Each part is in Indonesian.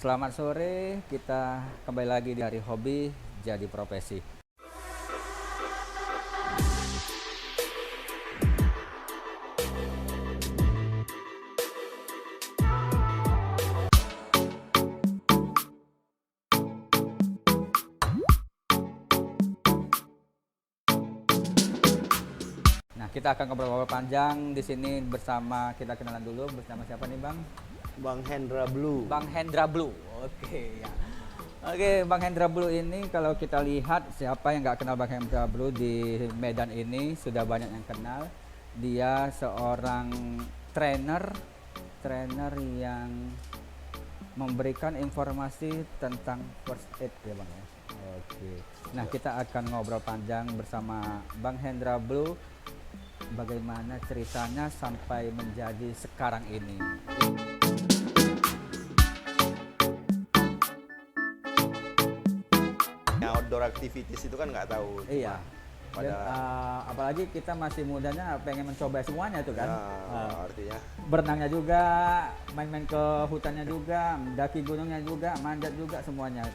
Selamat sore, kita kembali lagi dari hobi jadi profesi. Nah, kita akan ngobrol-ngobrol panjang di sini bersama, kita kenalan dulu bersama siapa nih, Bang? Bang Hendra Blue. Bang Hendra Blue. Oke, ya. Oke, Bang Hendra Blue ini kalau kita lihat siapa yang nggak kenal Bang Hendra Blue di Medan ini sudah banyak yang kenal. Dia seorang trainer yang memberikan informasi tentang first aid ya Bang ya. Oke. Nah, kita akan ngobrol panjang bersama Bang Hendra Blue bagaimana ceritanya sampai menjadi sekarang ini. Outdoor activities itu kan nggak tahu. Iya. Dan, apalagi kita masih mudanya pengen mencoba semuanya tuh kan. Artinya Berenangnya juga, main-main ke hutannya juga, mendaki gunungnya juga, manjat juga semuanya.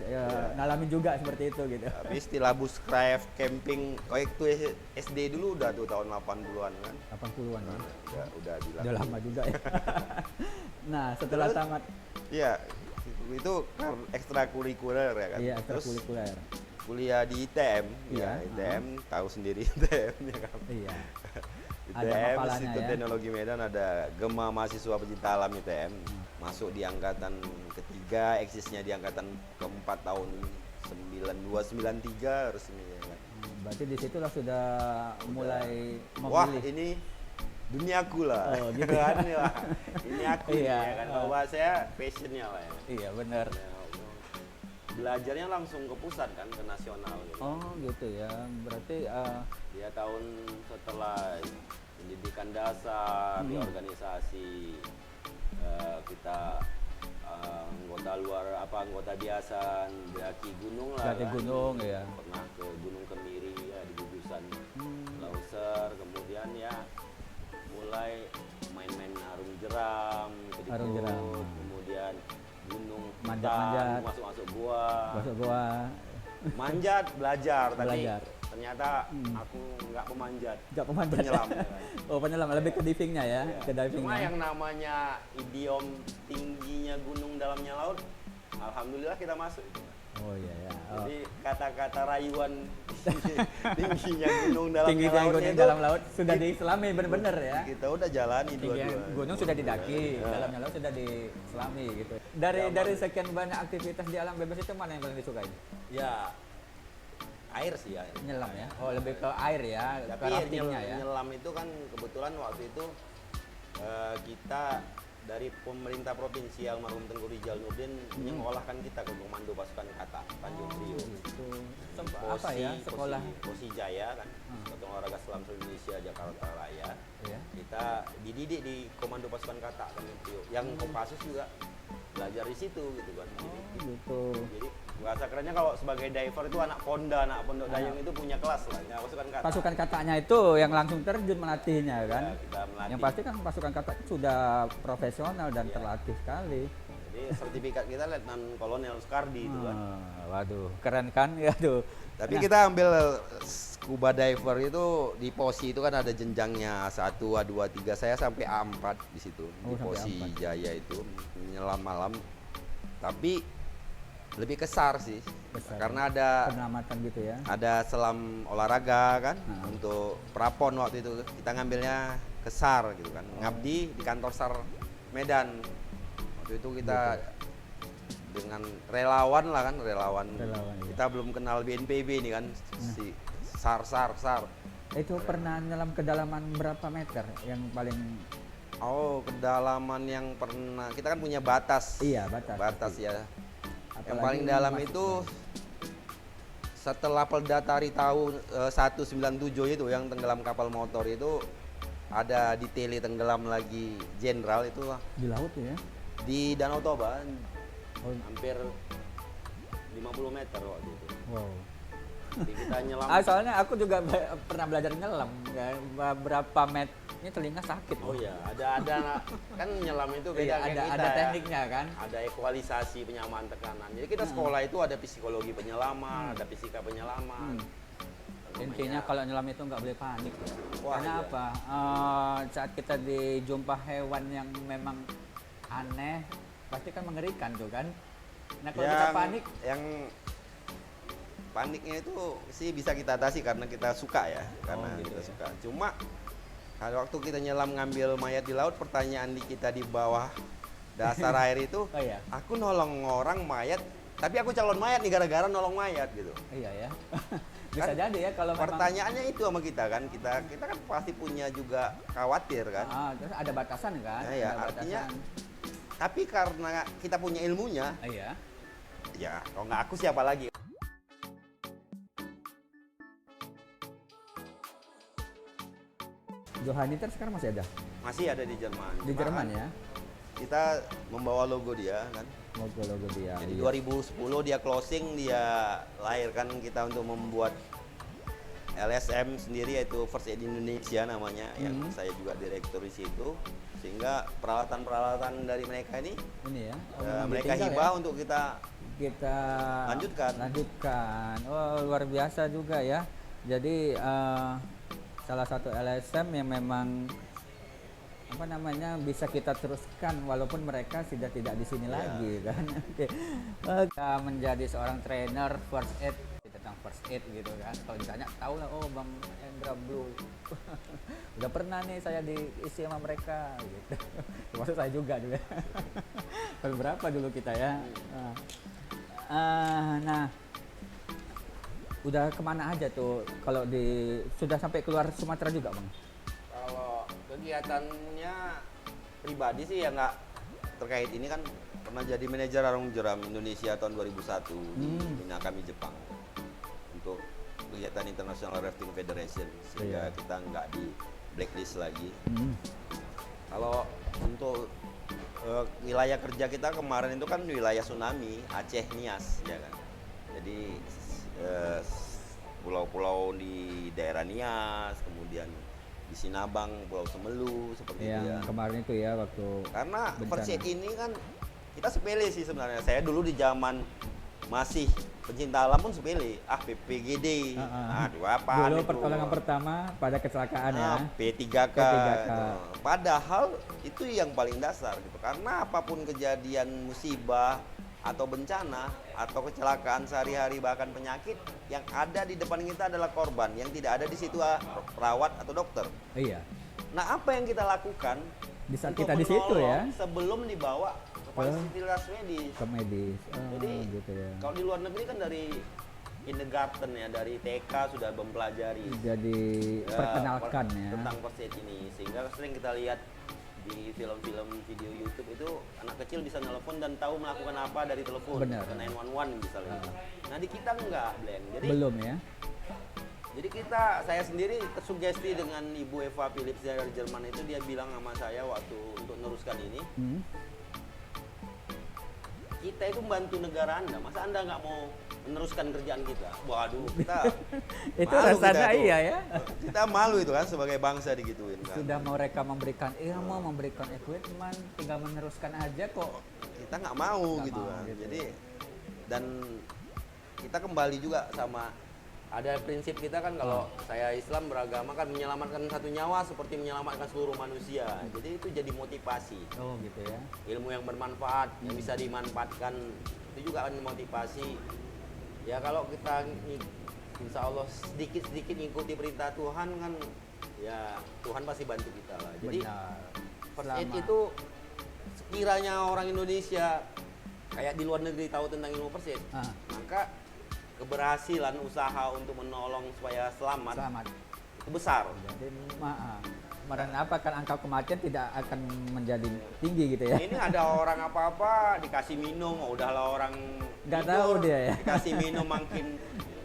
Ngalamin juga seperti itu gitu. tapi istilah bushcraft, camping, kayak itu SD dulu udah tuh tahun 80-an kan. 80-an ya. Udah bilang. Udah lama juga ya. Nah, setelah Terus, tamat Iya, itu kan ekstrakurikuler ya kan. iya Terus ekstrakurikuler. kuliah di ITM, Iya, ya ITM tahu sendiri ITM ya kan. Iya. Ada ITM, kepalanya Institut ya. Teknologi Medan, ada Gema Mahasiswa Pecinta Alam ITM. Masuk di angkatan ketiga, eksisnya di angkatan keempat tahun 9293 resmi ya kan. Berarti di situlah sudah mulai Wah, memilih. ini duniaku lah. Oh, gitu. Kan, ya. Ini aku Iya. ya kan. Bahwa saya passionnya lah ya. Iya, benar. Ya, belajarnya langsung ke pusat kan, ke nasional gitu. Oh, gitu ya. Berarti Dia tahun setelah pendidikan dasar di organisasi, kita anggota biasa mendaki gunung lah. Mendaki kan. gunung, ya. Pernah ke Gunung Kemiri ya, di gugusan Lauser, kemudian ya mulai main-main arung jeram, Arung jeram. kemudian gunung Manjat-manjat. masuk gua, masuk gua manjat belajar, tapi Belajar. ternyata aku nggak pemanjat, nggak pemanjat. penyelam ya kan. Oh, penyelam lebih ke divingnya ya, Iya. ke divingnya. Cuma yang namanya idiom tingginya gunung dalamnya laut, alhamdulillah kita masuk itu. Oh iya ya. Oh. Jadi kata-kata rayuan tingginya gunung dalamnya Tinggi lautnya gunung itu dalam laut sudah diselami bener-bener ya. kita udah jalani Tinggi dua-dua. gunung sudah didaki, Ya. dalamnya laut sudah diselami gitu. Dari sekian banyak aktivitas di alam bebas itu mana yang paling disukai? Ya, air sih ya. Nyelam ya. Oh, lebih ke air ya, ke Tapi raftingnya ya. nyelam itu kan kebetulan waktu itu kita dari pemerintah provinsi almarhum Tengku Rizal Nurdin menyekolahkan kita ke Komando Pasukan Kata Tanjung Priok. Gitu. Apa ya, sekolah Posi Jaya kan, Satuan Olahraga Selam seluruh Indonesia Jakarta Raya. ya. Kita dididik di Komando Pasukan Kata Tanjung Priok. Yang Kopassus juga belajar di situ gitu kan. Gitu. Jadi bahasa kerennya kalau sebagai diver itu anak pondok dayung itu punya kelas lah, ya, pasukan kata. Pasukan katanya itu yang langsung terjun melatihnya kan. Ya, kita melatih. Yang pasti kan pasukan kata sudah profesional dan terlatih sekali. Jadi sertifikat kita Letnan Kolonel Skardi itu kan. Waduh, keren kan? Waduh. Tapi Nah, kita ambil scuba diver itu di posi itu kan ada jenjangnya 1, A2, A3, saya sampai A4 di situ. Oh, Di sampai posi A4. Jaya itu menyelam malam. Tapi lebih kesar sih. Besar. Karena ada penyelamatan gitu ya. selam olahraga kan untuk prapon waktu itu kita ngambilnya ke SAR gitu kan, ngabdi di kantor SAR Medan waktu itu kita dengan relawan lah kan, relawan iya. kita belum kenal BNPB ini kan, si SAR. Itu pernah nyelam kedalaman berapa meter yang paling Kedalaman yang pernah kita kan punya batas iya batas. ya. Yang Apalagi paling dalam masuk itu setelah Peldatari tahun 197 itu yang tenggelam kapal motor itu ada di tele tenggelam lagi Jenderal itu di laut ya. di Danau Toba Oh, hampir 50 meter waktu itu. wow. Jadi kita nyelam. Soalnya aku juga pernah belajar nyelam, kan. Beberapa met ini telinga sakit. Oh iya, ada kan nyelam itu beda Iya, kayak kita ada ya. tekniknya kan. Ada ekualisasi penyamaan tekanan. Jadi kita sekolah itu ada psikologi penyelaman, ada fisika penyelaman. Intinya kalau nyelam itu nggak boleh panik. Wah, Karena iya. apa? Saat kita dijumpa hewan yang memang aneh, pasti kan mengerikan tuh kan. Nah kalau kita panik, yang paniknya itu sih bisa kita atasi karena kita suka ya, karena gitu kita ya. suka. Cuma kalau waktu kita nyelam ngambil mayat di laut, pertanyaan di kita di bawah dasar air itu, oh iya, aku nolong orang mayat, tapi aku calon mayat nih gara-gara nolong mayat gitu. iya ya. Bisa Kan jadi ya kalau memang. Pertanyaannya itu sama kita kan, kita kan pasti punya juga khawatir kan. Terus ada batasan kan? Nah, ya, Ada artinya batasan. tapi karena kita punya ilmunya, Iya. ya kalau nggak aku siapa lagi? Johanniter sekarang masih ada Masih ada di Jerman. di Cuma Jerman kan ya. Kita membawa logo dia kan. Logo dia. Jadi iya. 2010 dia closing, dia lahirkan kita untuk membuat LSM sendiri, yaitu First Aid Indonesia namanya, yang saya juga direktur di situ. Sehingga peralatan-peralatan dari mereka ini Ini ya. mereka ditinggal hibah ya? untuk kita Kita lanjutkan. Oh, luar biasa juga ya. Jadi salah satu LSM yang memang apa namanya bisa kita teruskan walaupun mereka sudah tidak di sini lagi kan. Oke. Kita menjadi seorang trainer first aid tentang first aid gitu kan. Kalau ditanya tahu lah, oh Bang Hendra Blue. Udah pernah nih saya diisi sama mereka gitu. Termasuk saya juga. Tahun berapa dulu kita ya. Nah, udah kemana aja tuh kalau sudah sampai keluar Sumatera juga Bang? Kalau kegiatannya pribadi sih ya nggak terkait ini kan, pernah jadi manajer Arung Jeram Indonesia tahun 2001 di Minakami Jepang untuk kegiatan International Rafting Federation, sehingga kita nggak di blacklist lagi. Kalau untuk wilayah kerja kita kemarin itu kan wilayah tsunami Aceh Nias ya kan. Jadi pulau-pulau di daerah Nias, kemudian di Sinabang, Pulau Semelu seperti itu ya. Kemarin itu ya waktu Karena bencana. first aid ini kan kita sepele sih sebenarnya. Saya dulu di zaman masih pencinta alam pun sepele. PPGD. Aduh apa dulu itu? pertolongan pertama pada kecelakaan ya. P3K. P3K. Padahal itu yang paling dasar gitu. Karena apapun kejadian musibah atau bencana atau kecelakaan sehari-hari bahkan penyakit, yang ada di depan kita adalah korban, yang tidak ada di situ perawat atau dokter. Iya. Nah, apa yang kita lakukan Di saat untuk kita di situ ya, menolong sebelum dibawa ke fasilitas medis? ke medis. Jadi gitu ya. kalau di luar negeri kan dari kindergarten ya, dari TK sudah mempelajari Jadi perkenalkan ya. tentang first aid ini, sehingga sering kita lihat di film-film video YouTube itu anak kecil bisa nelpon dan tahu melakukan apa dari telepon. Benar. Ke 911 misalnya. Nah, di kita enggak, Blend. Jadi Belum ya. Jadi saya sendiri tersugesti dengan Ibu Eva Philips dari Jerman itu, dia bilang sama saya waktu untuk meneruskan ini, kita itu membantu negara Anda, masa Anda nggak mau meneruskan kerjaan kita? Waduh, kita Itu malu rasanya kita iya ya. Kita malu itu kan sebagai bangsa digituin kan. Sudah mereka memberikan ilmu, memberikan equipment, tinggal meneruskan aja kok. Kita nggak mau Nggak gitu mau kan. gitu. Jadi dan kita kembali juga sama ada prinsip kita kan, kalau saya Islam beragama kan menyelamatkan satu nyawa seperti menyelamatkan seluruh manusia. Jadi itu jadi motivasi. Oh gitu ya. Ilmu yang bermanfaat yang bisa dimanfaatkan itu juga akan motivasi. Ya kalau kita insya Allah sedikit-sedikit ngikuti perintah Tuhan kan, ya Tuhan pasti bantu kita lah. Jadi first aid itu sekiranya orang Indonesia kayak di luar negeri tahu tentang ilmu first aid, maka keberhasilan usaha untuk menolong supaya selamat itu besar. Jadi apa kan angka kematian tidak akan menjadi tinggi gitu ya. Ini ada orang apa-apa dikasih minum, udahlah orang Nggak tidur, tahu dia ya. dikasih minum makin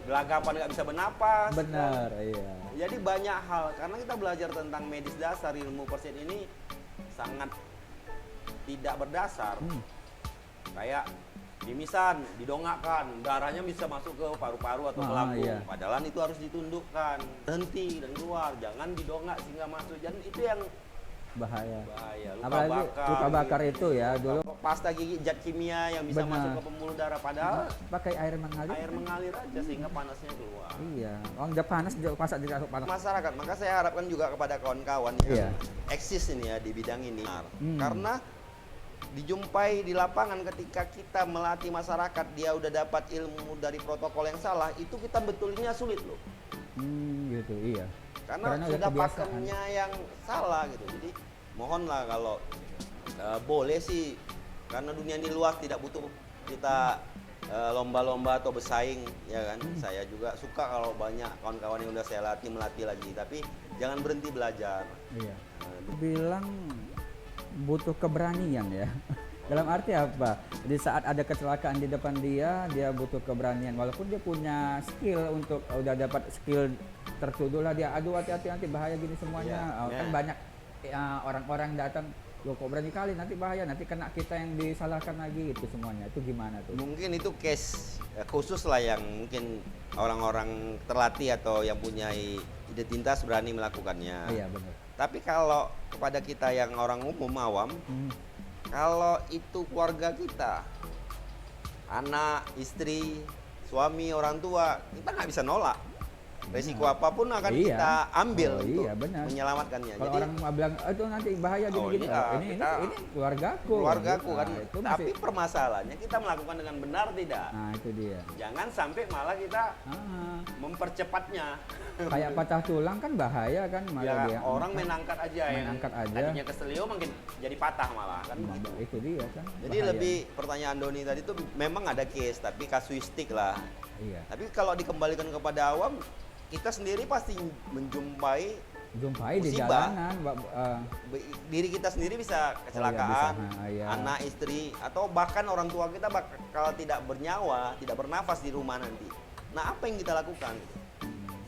gelagapan, nggak bisa bernapas. Benar, iya. Jadi banyak hal, karena kita belajar tentang medis dasar, ilmu first aid ini sangat tidak berdasar. Kayak Dimisan, didongakkan, darahnya bisa masuk ke paru-paru atau ke lambung. Iya. Padahal itu harus ditundukkan, berhenti dan keluar, jangan didongak sehingga masuk. Dan itu yang Bahaya. bahaya. Apalagi luka bakar itu ya, dulu pasta gigi zat kimia yang bisa Benar. masuk ke pembuluh darah. Padahal pakai air mengalir. air mengalir aja sehingga panasnya keluar. Iya, orang udah panas dia masak di panas. Masyarakat, maka saya harapkan juga kepada kawan-kawan Iya. yang eksis ini ya di bidang ini. Hmm. Karena dijumpai di lapangan ketika kita melatih masyarakat, dia udah dapat ilmu dari protokol yang salah, itu kita betulnya sulit loh. Gitu, iya. Karena udah sudah kebiasaan. pakemnya yang salah gitu. Jadi mohonlah kalau boleh sih, karena dunia ini luas, tidak butuh kita lomba-lomba atau bersaing, ya kan. Saya juga suka kalau banyak kawan-kawan yang udah saya melatih lagi, tapi jangan berhenti belajar. Iya. Bilang butuh keberanian ya. Dalam arti apa? Di saat ada kecelakaan di depan dia butuh keberanian. Walaupun dia punya skill untuk udah dapat skill tertuduh lah dia, aduh hati-hati nanti bahaya gini semuanya. Iya, Kan iya. banyak orang-orang datang, loh kok berani kali, nanti bahaya, nanti kena kita yang disalahkan lagi, itu semuanya. Itu gimana tuh? Mungkin itu case khusus lah yang mungkin orang-orang terlatih atau yang punya identitas berani melakukannya. Iya benar. Tapi kalau kepada kita yang orang umum awam, kalau itu keluarga kita, anak, istri, suami, orang tua, kita nggak bisa nolak. Resiko apapun akan Iya. kita ambil Oh, untuk iya, benar. menyelamatkannya. Kalau Jadi orang bilang itu nanti bahaya gini-gini, iya, ini kita- keluargaku. keluargaku kan. Nah, itu Tapi masih, permasalahannya kita melakukan dengan benar tidak. nah itu dia. Jangan sampai malah kita mempercepatnya. Kayak patah tulang kan bahaya kan, malah Ya, dia orang main angkat aja main yang angkat aja. tadinya keselio makin jadi patah malah kan begitu. Itu dia kan. Jadi bahaya. lebih pertanyaan Doni tadi itu memang ada case tapi kasuistik lah. Iya. Tapi kalau dikembalikan kepada awam, kita sendiri pasti menjumpai Jumpai di musibah. jalanan, diri kita sendiri bisa kecelakaan, iya. anak, istri, atau bahkan orang tua kita bakal tidak bernyawa, tidak bernafas di rumah nanti. Nah, apa yang kita lakukan?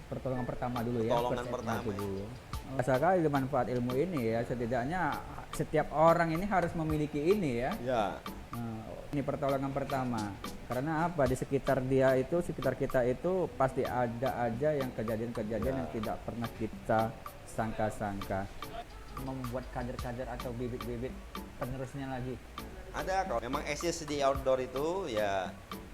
pertolongan pertama dulu ya. Pertolongan first aid-nya pertama. itu dulu. Masa kali manfaat ilmu ini ya, setidaknya setiap orang ini harus memiliki ini ya. Ya. Ini pertolongan pertama. Karena apa? Di sekitar dia itu, sekitar kita itu pasti ada aja yang kejadian-kejadian yang tidak pernah kita sangka-sangka. Membuat kader-kader atau bibit-bibit penerusnya lagi. Ada kok. Memang eksis di outdoor itu ya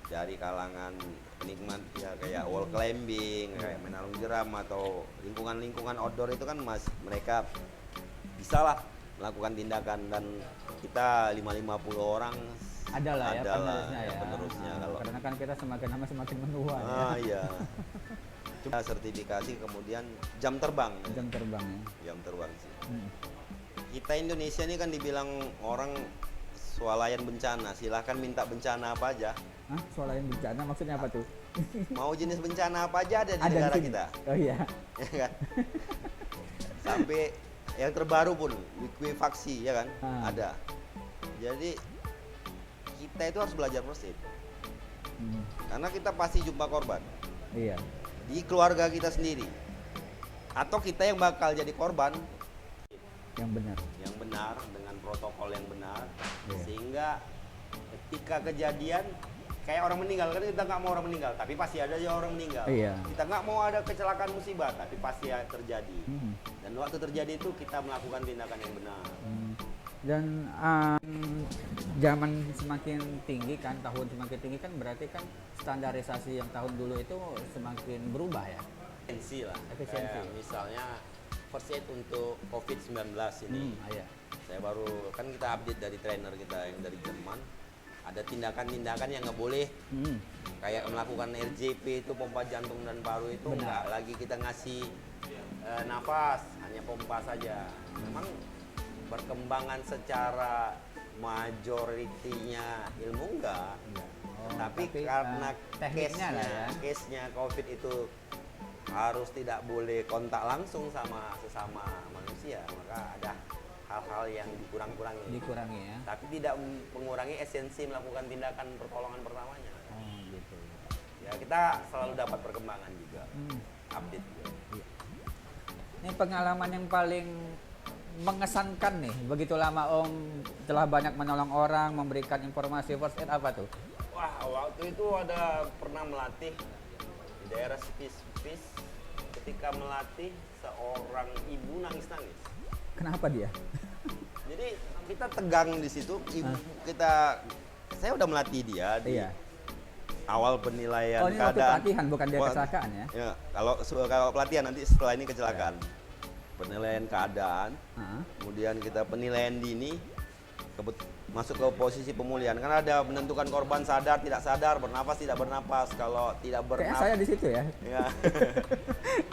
dari kalangan penikmat ya kayak wall climbing, kayak menarung jeram atau lingkungan-lingkungan outdoor itu kan mereka bisa lah melakukan tindakan dan kita 50 orang Adalah ya penerusnya ya. penerusnya kalau Karena kan kita semakin lama semakin menua ya. iya. Cuma sertifikasi kemudian jam terbang. Jam terbang ya. Jam terbang sih. Hmm. Kita Indonesia ini kan dibilang orang swalayan bencana, silahkan minta bencana apa aja. Hah? Soal yang bencana maksudnya apa tuh? Mau jenis bencana apa aja ada di Ada negara sini? kita. Oh iya. Ya kan? Sampai yang terbaru pun likuifaksi ya kan ada. Jadi kita itu harus belajar first aid. Karena kita pasti jumpa korban Iya. di keluarga kita sendiri atau kita yang bakal jadi korban Yang benar. yang benar dengan protokol yang benar. Iya. Sehingga ketika kejadian kayak orang meninggal kan kita nggak mau orang meninggal tapi pasti ada aja orang meninggal. Iya. Kita nggak mau ada kecelakaan musibah tapi pasti terjadi. Hmm. Dan waktu terjadi itu kita melakukan tindakan yang benar. Dan zaman semakin tinggi kan, tahun semakin tinggi kan, berarti kan standarisasi yang tahun dulu itu semakin berubah ya. Efisiensi lah. Efisiensi. Kayak misalnya first aid untuk COVID-19 ini. Iya. Saya baru kan kita update dari trainer kita yang dari Jerman. Ada tindakan-tindakan yang nggak boleh. Kayak melakukan RJP itu pompa jantung dan paru itu Benar. nggak lagi kita ngasih nafas, hanya pompa saja. Memang perkembangan secara majoritinya ilmu enggak. Tapi karena tekniknya lah ya. case-nya COVID itu harus tidak boleh kontak langsung sama sesama manusia, maka ada hal-hal yang dikurang-kurangi. Dikurangi ya. Tapi tidak mengurangi esensi melakukan tindakan pertolongan pertamanya. Oh gitu. Ya kita selalu dapat perkembangan juga, update juga. Ini pengalaman yang paling mengesankan nih, begitu lama Om telah banyak menolong orang, memberikan informasi first aid apa tuh? Wah, waktu itu pernah melatih di daerah Spis. Ketika melatih, seorang ibu nangis-nangis. Kenapa dia? Jadi kita tegang di situ. Saya udah melatih dia di Iya. awal penilaian Oh, ini waktu keadaan. pelatihan, bukan dia kecelakaan ya? Ya, kalau pelatihan nanti setelah ini kecelakaan. Penilaian keadaan, kemudian kita penilaian dini, masuk ke posisi pemulihan. Karena ada menentukan korban sadar, tidak sadar, bernapas, tidak bernapas. Kalau tidak Kayaknya bernapas, saya di situ ya. ya.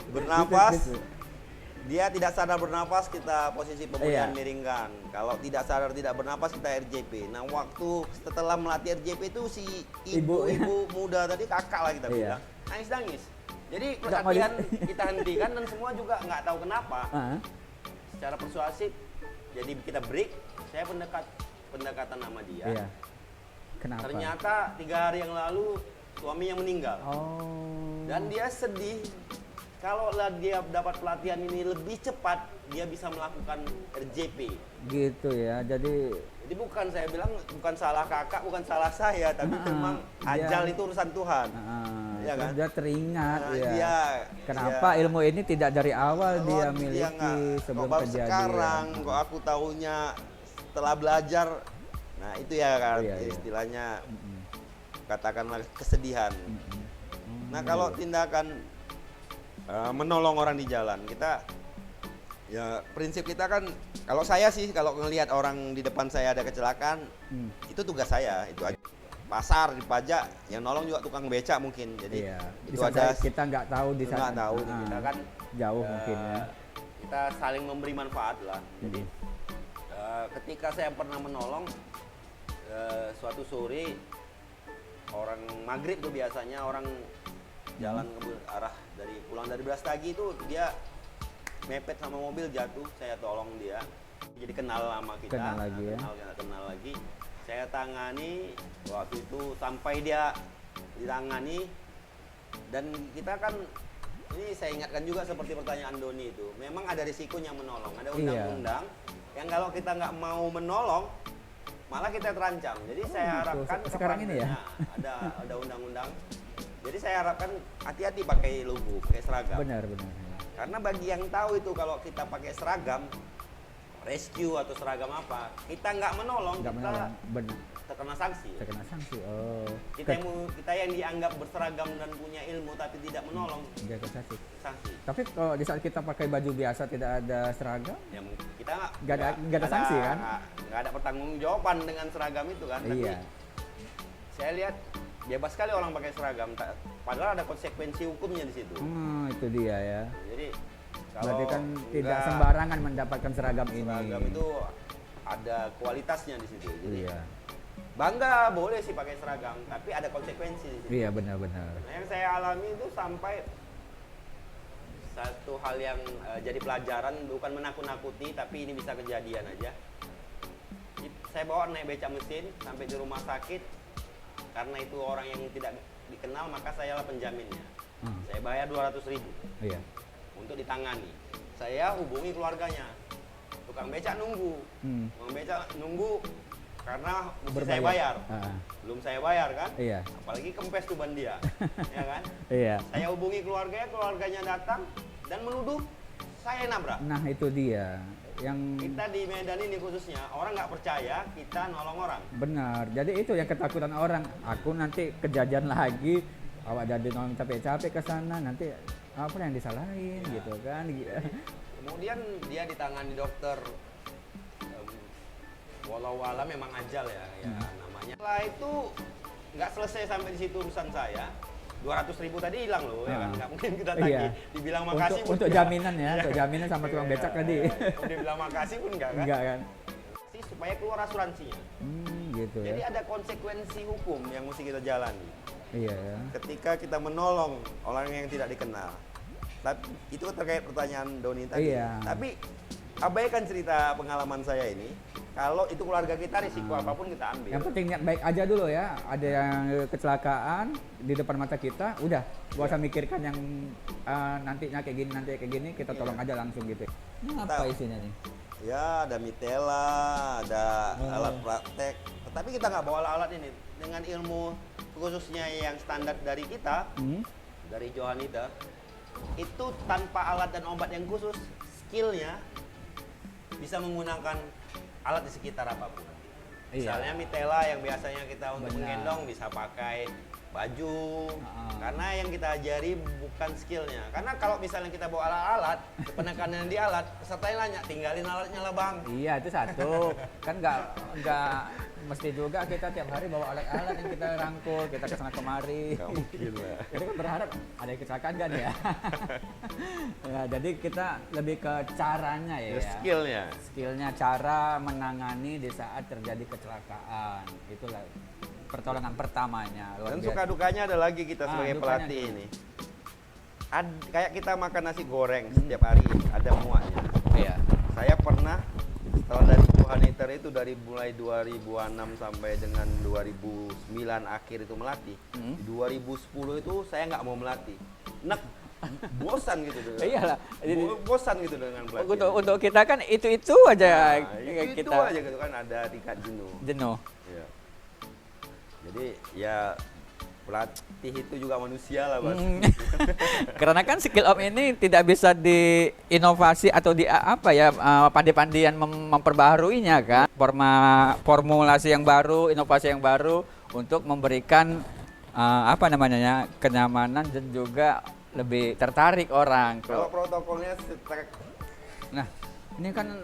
Bernapas, Gitu. dia tidak sadar bernapas, kita posisi pemulihan Iya. miringkan. Kalau tidak sadar tidak bernapas, kita RJP. Nah, waktu setelah melatih RJP itu si Ibu. ibu muda tadi, kakak lah kita Iya. bilang, nangis-nangis. Jadi Nggak mau pelatihan kita hentikan dan semua juga nggak tahu kenapa. Ah, Secara persuasif, jadi kita break. Saya pendekatan sama dia. iya. Kenapa? Ternyata 3 hari yang lalu suaminya meninggal. Oh. Dan dia sedih. Kalau dia dapat pelatihan ini lebih cepat, dia bisa melakukan RJP. Gitu ya. Jadi Jadi saya bilang bukan salah kakak, bukan salah saya, tapi memang ajal itu urusan Tuhan. Ya kan? dia teringat Nah, ya. dia- Kenapa dia- ilmu ini tidak dari awal dia Dia miliki nggak- sebelum kok baru kejadian? sekarang, kok aku tahunya setelah belajar. Nah, itu ya kan Iya, iya. istilahnya katakanlah kesedihan. Nah, kalau tindakan menolong orang di jalan, kita ya prinsip kita kan, kalau saya sih kalau ngelihat orang di depan saya ada kecelakaan, itu tugas saya, itu aja. Pasar di pajak yang nolong juga tukang becak mungkin. Jadi Iya. itu Bisa ada kita nggak tahu di sana. nggak tahu kita kan jauh mungkin ya. kita saling memberi manfaat lah. Jadi ketika saya pernah menolong suatu sore orang maghrib tuh biasanya orang jalan ke arah pulang dari Brastagi itu dia mepet sama mobil, jatuh, saya tolong dia. Jadi kenal sama kita. Kenal lagi ya. Kenal lagi. Saya tangani waktu itu sampai dia ditangani, dan kita kan ini saya ingatkan juga seperti pertanyaan Doni itu, memang ada risikonya menolong, ada undang-undang yang kalau kita nggak mau menolong malah kita terancam. Jadi saya gitu. harapkan Sekarang ini ya? ada undang-undang. Jadi saya harapkan hati-hati pakai logo, pakai seragam. Benar. Karena bagi yang tahu itu kalau kita pakai seragam rescue atau seragam apa, kita nggak menolong, Nggak kita menolong. Benar. terkena sanksi. Terkena sanksi. Oh. Kita yang dianggap berseragam dan punya ilmu tapi tidak menolong, Nggak ke sanksi. sanksi. Tapi kalau di saat kita pakai baju biasa tidak ada seragam, Ya kita nggak ada sanksi kan? Nggak ada pertanggungjawaban dengan seragam itu kan. Tapi Iya. saya lihat bebas sekali orang pakai seragam, padahal ada konsekuensi hukumnya di situ. Itu dia ya. Jadi Berarti kan tidak nggak- sembarangan mendapatkan seragam ini. seragam itu ada kualitasnya di situ. Jadi Iya. bangga boleh sih pakai seragam, tapi ada konsekuensi di situ. Iya benar. Nah, yang saya alami itu sampai satu hal yang jadi pelajaran, bukan menakut-nakuti, tapi ini bisa kejadian aja. Saya bawa naik becak mesin sampai di rumah sakit, karena itu orang yang tidak dikenal, maka saya lah penjaminnya. Saya bayar 200.000 Iya. untuk ditangani. Saya hubungi keluarganya, tukang becak nunggu, tukang becak nunggu karena mesti saya bayar. Belum saya bayar kan? Iya. Apalagi kempes tuh ban dia, ya kan? Iya. Saya hubungi keluarganya datang dan menuduh saya nabrak. Nah itu dia yang Kita di Medan ini khususnya, orang nggak percaya kita nolong orang. benar. Jadi itu yang ketakutan orang. Aku nanti kejadian lagi, awak jadi nolong capek-capek ke sana, nanti apa yang disalahin gitu kan? Kemudian dia ditangani dokter. Walau alam memang ajal ya namanya. Setelah itu nggak selesai sampai di situ urusan saya. 200.000 tadi hilang loh, ya kan? Nggak mungkin kita tagih. Iya. Dibilang makasih pun Untuk nggak. jaminan ya, untuk jaminan sama tukang becak tadi. Udah bilang makasih pun nggak kan? Enggak kan? Sih, supaya keluar asuransinya. Gitu Jadi ya. ada konsekuensi hukum yang mesti kita jalani. Iya ya. Ketika kita menolong orang yang tidak dikenal. Tapi itu terkait pertanyaan Doni tadi. Iya. Tapi abaikan cerita pengalaman saya ini. Kalau itu keluarga kita, risiko apapun kita ambil. Yang penting niat baik aja dulu ya. Ada yang kecelakaan di depan mata kita, udah gak usah mikirkan yang nantinya kayak gini, kita tolong aja langsung gitu. Ini apa isinya nih? Ya, ada mitela, ada alat praktek. Tapi kita nggak bawa alat ini. Dengan ilmu khususnya yang standar dari kita, dari Johanniter, itu tanpa alat dan obat yang khusus, skillnya bisa menggunakan alat di sekitar apapun. Misalnya mitela yang biasanya kita untuk menggendong bisa pakai baju, karena yang kita ajari bukan skillnya. Karena kalau misalnya kita bawa alat-alat, penekanan di alat, pesertanya nanya, tinggalin alatnya lah bang. Iya itu satu, kan nggak mesti juga kita tiap hari bawa alat-alat yang kita rangkul, kita kesana kemari. Nggak mungkin lah. Kita kan berharap ada yang kecelakaan kan ya. Ya, jadi kita lebih ke caranya ya. Skillnya. Skillnya, cara menangani di saat terjadi kecelakaan. Itulah pertolongan pertamanya. Dan suka dukanya ada lagi kita sebagai dukanya pelatih tuh. ini. Kayak kita makan nasi goreng setiap hari ada muaknya. Iya. Saya pernah setelah dari Johanniter itu dari mulai 2006 sampai dengan 2009 akhir itu melatih. Di 2010 itu saya nggak mau melatih. Bosan gitu dengan. Iyalah. Bosan gitu dengan pelatih. Untuk kita kan itu aja itu kita aja gitu kan, ada tingkat jenuh. Iya. Jadi ya pelatih itu juga manusia lah Mas. Karena kan skill up ini tidak bisa diinovasi atau pandai-pandian memperbaharuinya kan. Formulasi yang baru, inovasi yang baru untuk memberikan kenyamanan dan juga lebih tertarik orang. Kalau protokolnya Nah, ini kan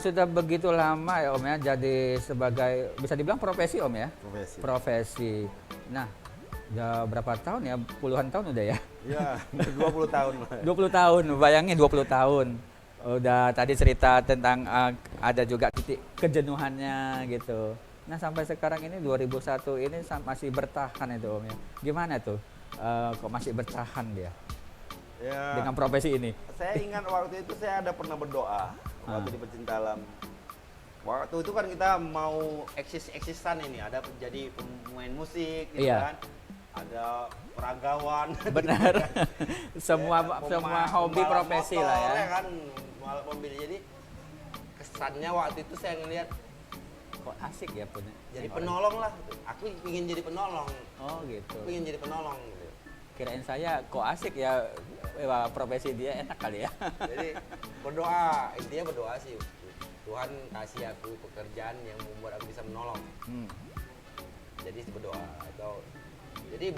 sudah begitu lama ya Om ya, jadi sebagai bisa dibilang profesi Om ya? Profesi. Nah, udah berapa tahun ya? Puluhan tahun udah ya? Iya, 20 tahun. 20 tahun, bayangin 20 tahun. Udah tadi cerita tentang ada juga titik kejenuhannya gitu. Nah, sampai sekarang ini 2001 ini masih bertahan itu Om ya. Gimana tuh? Kok masih bertahan dia? Ya, dengan profesi ini? Saya ingat waktu itu saya ada pernah berdoa waktu di Pecinta Alam. Waktu itu kan kita mau eksisan ini, ada jadi pemain musik gitu kan, ada peragawan. Benar. semua hobi profesi motor, lah ya. Kan mobil. Jadi kesannya waktu itu saya ngelihat kok asik ya punya. Jadi penolong lah. Aku ingin jadi penolong. Oh gitu. Aku ingin jadi penolong. Gitu. Kirain saya kok asik ya, profesi dia enak kali ya. Jadi berdoa, intinya berdoa sih. Tuhan kasih aku pekerjaan yang membuat aku bisa menolong. Jadi berdoa jadi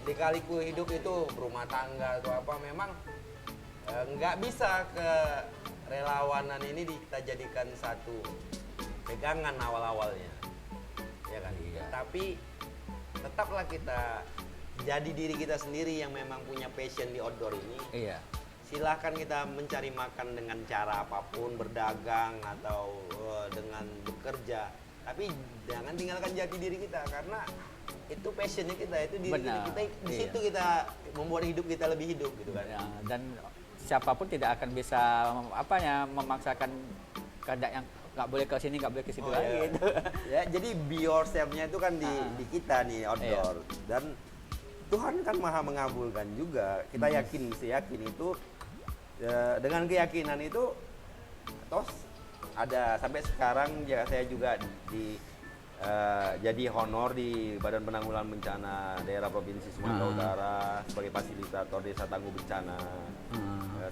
dikaliku hidup itu berumah tangga atau apa, memang nggak bisa ke relawanan ini kita jadikan satu pegangan awal-awalnya, ya kan? Iya. Tapi tetaplah kita jadi diri kita sendiri yang memang punya passion di outdoor ini. Iya. Silahkan kita mencari makan dengan cara apapun, berdagang atau dengan bekerja. Tapi jangan tinggalkan jati diri kita, karena itu passionnya kita, itu diri kita. Di situ kita membuat hidup kita lebih hidup gitu kan. Ya, dan siapapun tidak akan bisa memaksakan kehendak yang nggak boleh ke sini, nggak boleh ke situ lagi. Gitu. Ya, jadi be yourself-nya itu kan di kita nih outdoor. Dan Tuhan kan maha mengabulkan juga. Kita mesti yakin itu. Dengan keyakinan itu, toh ada sampai sekarang ya, saya juga jadi honor di Badan Penanggulangan Bencana Daerah Provinsi Sumatera Utara sebagai fasilitator desa tangguh bencana.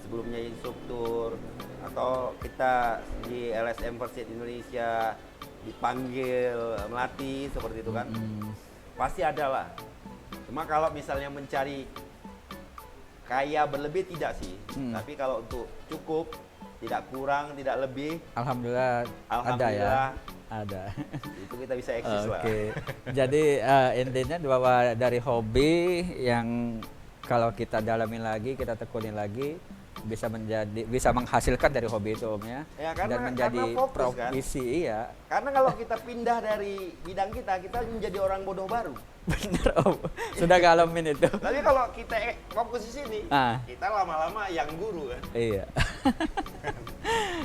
Sebelumnya instruktur, atau kita di LSM First Aid Indonesia dipanggil melatih seperti itu kan. Pasti ada lah. Cuma kalau misalnya mencari kaya berlebih tidak sih, tapi kalau untuk cukup, tidak kurang, tidak lebih, Alhamdulillah ada ya. Ada. Itu kita bisa eksis lah. Jadi intinya bahwa dari hobi yang kalau kita dalamin lagi, kita tekunin lagi, bisa menghasilkan dari hobi itu Om ya. Dan menjadi profesi kan? Iya. Karena kalau kita pindah dari bidang kita menjadi orang bodoh baru. Bener Om, sudah ngalamin itu. Tapi kalau kita fokus di sini, kita lama-lama yang guru kan. Iya.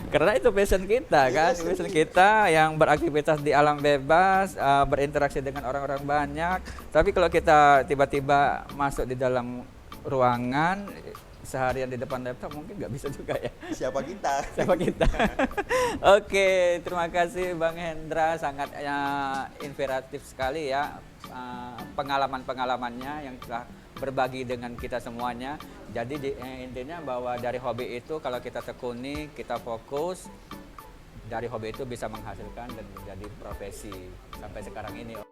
Karena itu passion kita kan, passion kita yang beraktivitas di alam bebas, berinteraksi dengan orang-orang banyak. Tapi kalau kita tiba-tiba masuk di dalam ruangan, seharian di depan laptop mungkin nggak bisa juga ya. Siapa kita? Siapa kita? Oke, terima kasih Bang Hendra, sangat inspiratif sekali ya pengalaman-pengalamannya yang telah berbagi dengan kita semuanya. Jadi intinya bahwa dari hobi itu kalau kita tekuni, kita fokus, dari hobi itu bisa menghasilkan dan menjadi profesi sampai sekarang ini.